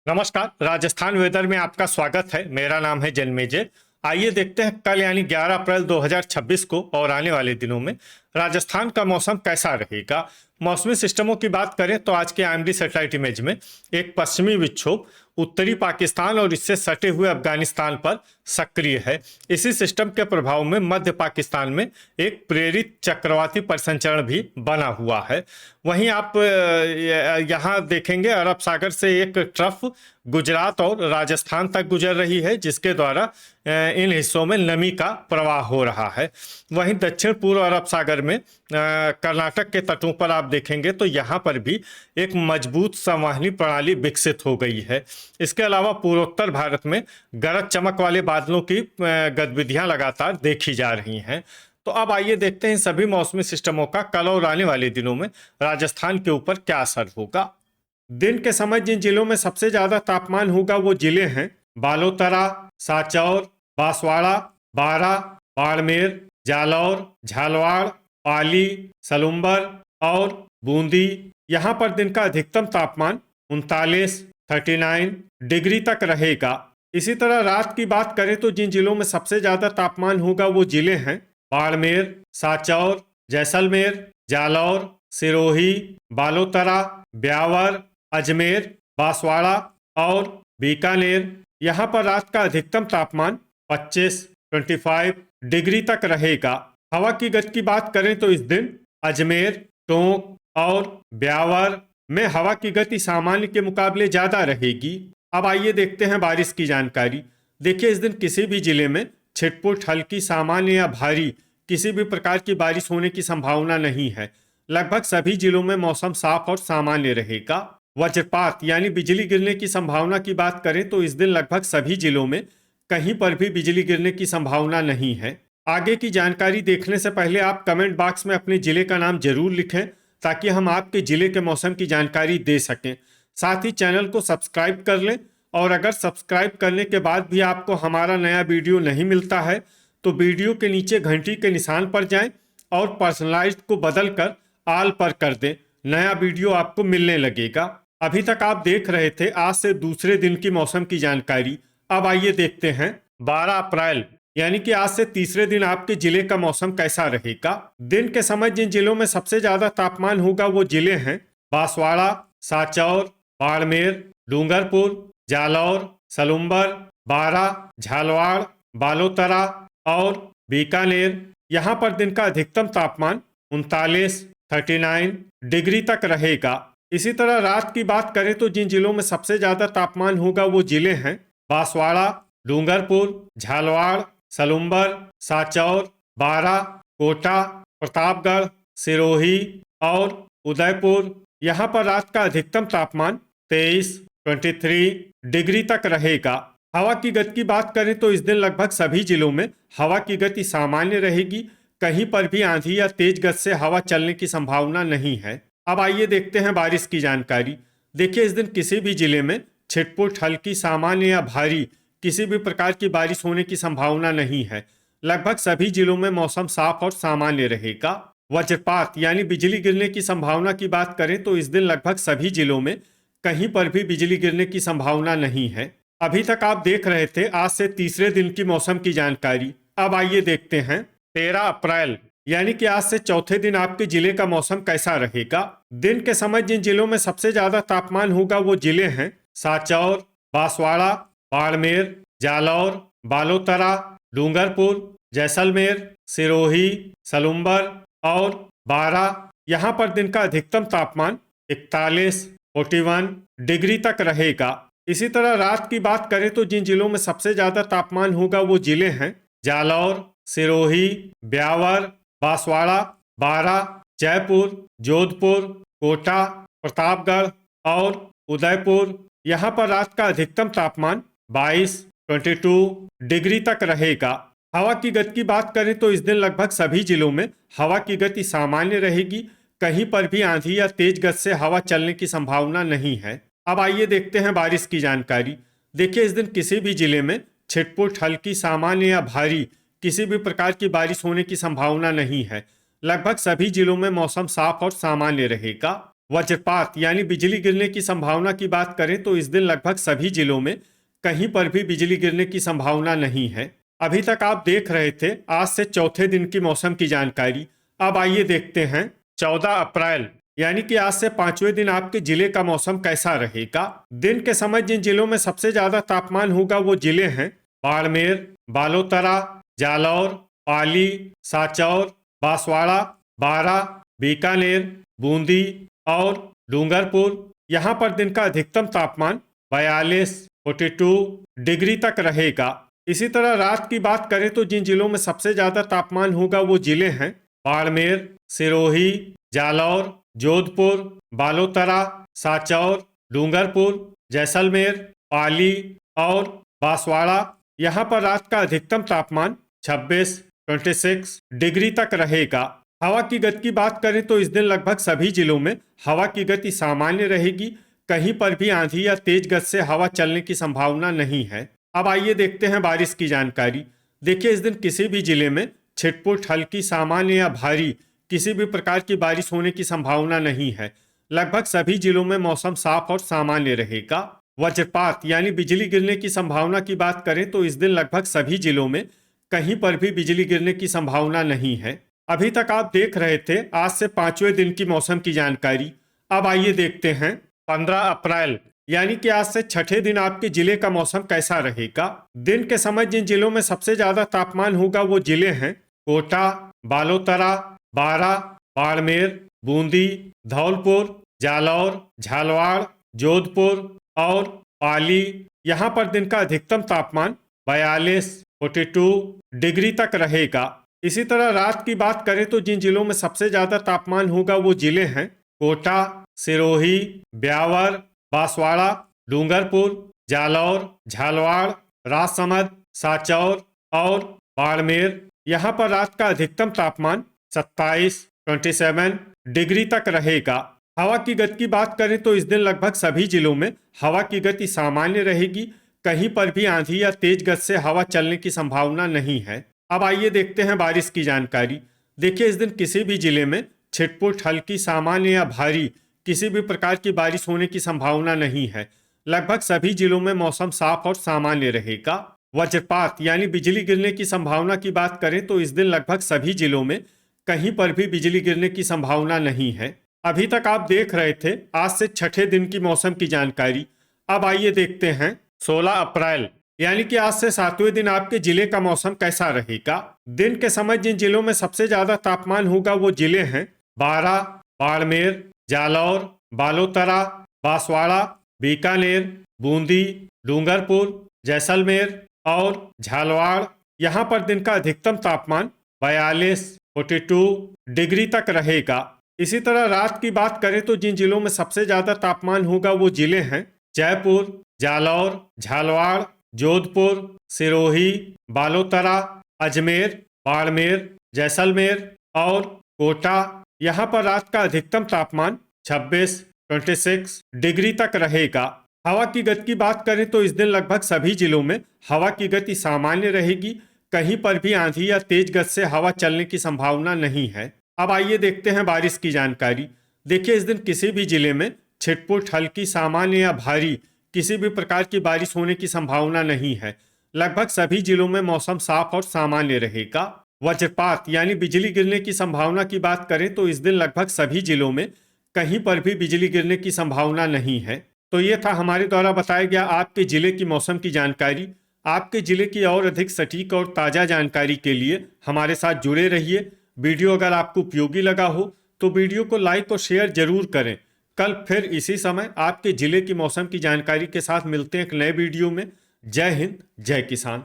नमस्कार। राजस्थान वेदर में आपका स्वागत है। मेरा नाम है जन्मेजय। आइए देखते हैं कल यानी 11 अप्रैल 2026 को और आने वाले दिनों में राजस्थान का मौसम कैसा रहेगा। मौसमी सिस्टमों की बात करें तो आज के आईएमडी सैटेलाइट इमेज में एक पश्चिमी विक्षोभ उत्तरी पाकिस्तान और इससे सटे हुए अफगानिस्तान पर सक्रिय है। इसी सिस्टम के प्रभाव में मध्य पाकिस्तान में एक प्रेरित चक्रवाती परिसंचरण भी बना हुआ है। वहीं आप यहाँ देखेंगे अरब सागर से एक ट्रफ गुजरात और राजस्थान तक गुजर रही है, जिसके द्वारा इन हिस्सों में नमी का प्रवाह हो रहा है। वहीं दक्षिण पूर्व अरब सागर में कर्नाटक के तटों पर आप देखेंगे तो यहाँ पर भी एक मजबूत संवहनी प्रणाली विकसित हो गई है। इसके अलावा पूर्वोत्तर भारत में गरज चमक वाले बादलों की गतिविधियां लगातार देखी जा रही हैं। तो अब आइए देखते हैं इन सभी मौसमी सिस्टमों का कल और आने वाले दिनों में राजस्थान के ऊपर क्या असर होगा। दिन के समय जिन जिलों में सबसे ज्यादा तापमान होगा वो जिले हैं बालोतरा, साचौर, बांसवाड़ा, बारां, बाड़मेर, जालौर, झालवाड़, पाली, सलुम्बर और बूंदी। यहाँ पर दिन का अधिकतम तापमान 39 डिग्री तक रहेगा। इसी तरह रात की बात करें तो जिन जिलों में सबसे ज्यादा तापमान होगा वो जिले हैं बाड़मेर, साचौर, जैसलमेर, जालौर, सिरोही, बालोतरा, ब्यावर, अजमेर, बांसवाड़ा और बीकानेर। यहाँ पर रात का अधिकतम तापमान 25 डिग्री तक रहेगा। हवा की गति की बात करें तो इस दिन अजमेर, टोंक और ब्यावर में हवा की गति सामान्य के मुकाबले ज्यादा रहेगी। अब आइए देखते हैं बारिश की जानकारी। देखिए, इस दिन किसी भी जिले में छिटपुट, हल्की, सामान्य या भारी किसी भी प्रकार की बारिश होने की संभावना नहीं है। लगभग सभी जिलों में मौसम साफ और सामान्य रहेगा। वज्रपात यानी बिजली गिरने की संभावना की बात करें तो इस दिन लगभग सभी जिलों में कहीं पर भी बिजली गिरने की संभावना नहीं है। आगे की जानकारी देखने से पहले आप कमेंट बॉक्स में अपने जिले का नाम जरूर लिखें, ताकि हम आपके जिले के मौसम की जानकारी दे सकें। साथ ही चैनल को सब्सक्राइब कर लें, और अगर सब्सक्राइब करने के बाद भी आपको हमारा नया वीडियो नहीं मिलता है तो वीडियो के नीचे घंटी के निशान पर जाएं और पर्सनलाइज्ड को बदलकर ऑल पर कर दें। नया वीडियो आपको मिलने लगेगा। अभी तक आप देख रहे थे आज से दूसरे दिन की मौसम की जानकारी। अब आइए देखते हैं 12 अप्रैल यानी कि आज से तीसरे दिन आपके जिले का मौसम कैसा रहेगा। दिन के समय जिन जिलों में सबसे ज्यादा तापमान होगा वो जिले हैं बांसवाड़ा, साचौर, बाड़मेर, डूंगरपुर, जालौर, सलुम्बर, बारां, झालवाड़, बालोतरा और बीकानेर। यहाँ पर दिन का अधिकतम तापमान 39 डिग्री तक रहेगा। इसी तरह रात की बात करें तो जिन जिलों में सबसे ज्यादा तापमान होगा वो जिले हैं बांसवाड़ा, डूंगरपुर, झालवाड़, सलुम्बर, साचौर, बारां, कोटा, प्रतापगढ़, सिरोही और उदयपुर। यहाँ पर रात का अधिकतम तापमान 23 डिग्री तक रहेगा। हवा की गति की बात करें तो इस दिन लगभग सभी जिलों में हवा की गति सामान्य रहेगी। कहीं पर भी आंधी या तेज गति से हवा चलने की संभावना नहीं है। अब आइए देखते हैं बारिश की जानकारी। देखिए, इस दिन किसी भी जिले में छिटपुट, हल्की, सामान्य या भारी किसी भी प्रकार की बारिश होने की संभावना नहीं है। लगभग सभी जिलों में मौसम साफ और सामान्य रहेगा। वज्रपात यानी बिजली गिरने की संभावना की बात करें तो इस दिन लगभग सभी जिलों में कहीं पर भी बिजली गिरने की संभावना नहीं है। अभी तक आप देख रहे थे आज से तीसरे दिन की मौसम की जानकारी। अब आइए देखते हैं 13 अप्रैल यानी कि आज से चौथे दिन आपके जिले का मौसम कैसा रहेगा। दिन के समय जिन जिलों में सबसे ज्यादा तापमान होगा वो जिले हैं साचौर, बांसवाड़ा, बाड़मेर, जालौर, बालोतरा, डूंगरपुर, जैसलमेर, सिरोही, सलुम्बर और बारां। यहाँ पर दिन का अधिकतम तापमान 41 डिग्री तक रहेगा। इसी तरह रात की बात करें तो जिन जिलों में सबसे ज्यादा तापमान होगा वो जिले हैं जालौर, सिरोही, ब्यावर, बांसवाड़ा, बारां, जयपुर, जोधपुर, कोटा, प्रतापगढ़ और उदयपुर। यहाँ पर रात का अधिकतम तापमान 22 डिग्री तक रहेगा। हवा की गति की बात करें तो इस दिन लगभग सभी जिलों में हवा की गति सामान्य रहेगी। कहीं पर भी आंधी या तेज गति से हवा चलने की संभावना नहीं है। अब आइए देखते हैं बारिश की जानकारी। देखिए, इस दिन किसी भी जिले में छिटपुट, हल्की, सामान्य या भारी किसी भी प्रकार की बारिश होने की संभावना नहीं है। लगभग सभी जिलों में मौसम साफ और सामान्य रहेगा। वज्रपात यानी बिजली गिरने की संभावना की बात करें तो इस दिन लगभग सभी जिलों में कहीं पर भी बिजली गिरने की संभावना नहीं है। अभी तक आप देख रहे थे आज से चौथे दिन की मौसम की जानकारी। अब आइए देखते हैं 14 अप्रैल यानी कि आज से 5वें दिन आपके जिले का मौसम कैसा रहेगा। दिन के समय जिन जिलों में सबसे ज्यादा तापमान होगा वो जिले हैं बाड़मेर, बालोतरा, जालौर, पाली, साचौर, बांसवाड़ा, बारां, बीकानेर, बूंदी और डूंगरपुर। यहाँ पर दिन का अधिकतम तापमान 42 डिग्री तक रहेगा। इसी तरह रात की बात करें तो जिन जिलों में सबसे ज्यादा तापमान होगा वो जिले हैं बाड़मेर, सिरोही, जालौर, जोधपुर, बालोतरा, साचौर, डूंगरपुर, जैसलमेर, पाली और बांसवाड़ा। यहाँ पर रात का अधिकतम तापमान 26 डिग्री तक रहेगा। हवा की गति की बात करें तो इस दिन लगभग सभी जिलों में हवा की गति सामान्य रहेगी। कहीं पर भी आंधी या तेज गति से हवा चलने की संभावना नहीं है। अब आइए देखते हैं बारिश की जानकारी। देखिए इस दिन किसी भी जिले में छिटपुट, हल्की, सामान्य या भारी किसी भी प्रकार की बारिश होने की संभावना नहीं है। लगभग सभी जिलों में मौसम साफ और सामान्य रहेगा। वज्रपात यानी बिजली गिरने की संभावना की बात करें तो इस दिन लगभग सभी जिलों में कहीं पर भी बिजली गिरने की संभावना नहीं है। अभी तक आप देख रहे थे आज से 5वें दिन की मौसम की जानकारी। अब आइए देखते हैं 15 अप्रैल यानी कि आज से छठे दिन आपके जिले का मौसम कैसा रहेगा। दिन के समय जिन जिलों में सबसे ज्यादा तापमान होगा वो जिले हैं कोटा, बालोतरा, बारां, बाड़मेर, बूंदी, धौलपुर, जालौर, झालवाड़, जोधपुर और पाली। यहाँ पर दिन का अधिकतम तापमान 42 डिग्री तक रहेगा। इसी तरह रात की बात करें तो जिन जिलों में सबसे ज्यादा तापमान होगा वो जिले हैं कोटा, सिरोही, ब्यावर, बांसवाड़ा, डूंगरपुर, जालौर, झालवाड़, राजसमंद, साचौर और बाड़मेर। यहाँ पर रात का अधिकतम तापमान 27 डिग्री तक रहेगा। हवा की गति की बात करें तो इस दिन लगभग सभी जिलों में हवा की गति सामान्य रहेगी। कहीं पर भी आंधी या तेज गति से हवा चलने की संभावना नहीं है। अब आइए देखते हैं बारिश की जानकारी। देखिए इस दिन किसी भी जिले में छिटपुट, हल्की, सामान्य या भारी किसी भी प्रकार की बारिश होने की संभावना नहीं है। लगभग सभी जिलों में मौसम साफ और सामान्य रहेगा। वज्रपात यानी बिजली गिरने की संभावना की बात करें तो इस दिन लगभग सभी जिलों में कहीं पर भी बिजली गिरने की संभावना नहीं है। अभी तक आप देख रहे थे आज से छठे दिन की मौसम की जानकारी। अब आइए देखते हैं 16 अप्रैल यानी कि आज से 7वें दिन आपके जिले का मौसम कैसा रहेगा। दिन के समय जिन जिलों में सबसे ज्यादा तापमान होगा वो जिले हैं बारां, बाड़मेर, जालौर, बालोतरा, बांसवाड़ा, बीकानेर, बूंदी, डूंगरपुर, जैसलमेर और झालवाड़। यहाँ पर दिन का अधिकतम तापमान 42 डिग्री तक रहेगा। इसी तरह रात की बात करें तो जिन जिलों में सबसे ज्यादा तापमान होगा वो जिले हैं जयपुर, जालौर, झालवाड़, जोधपुर, सिरोही, बालोतरा, अजमेर, बाड़मेर, जैसलमेर और कोटा। यहाँ पर रात का अधिकतम तापमान 26 डिग्री तक रहेगा। हवा की गति की बात करें तो इस दिन लगभग सभी जिलों में हवा की गति सामान्य रहेगी। कहीं पर भी आंधी या तेज गति से हवा चलने की संभावना नहीं है। अब आइए देखते हैं बारिश की जानकारी। देखिए इस दिन किसी भी जिले में छिटपुट, हल्की, सामान्य या भारी किसी भी प्रकार की बारिश होने की संभावना नहीं है। लगभग सभी जिलों में मौसम साफ और सामान्य रहेगा। वज्रपात यानी बिजली गिरने की संभावना की बात करें तो इस दिन लगभग सभी जिलों में कहीं पर भी बिजली गिरने की संभावना नहीं है। तो ये था हमारे द्वारा बताया गया आपके जिले की मौसम की जानकारी। आपके जिले की और अधिक सटीक और ताज़ा जानकारी के लिए हमारे साथ जुड़े रहिए। वीडियो अगर आपको उपयोगी लगा हो तो वीडियो को लाइक और शेयर जरूर करें। कल फिर इसी समय आपके जिले की मौसम की जानकारी के साथ मिलते हैं एक नए वीडियो में। जय हिंद, जय किसान।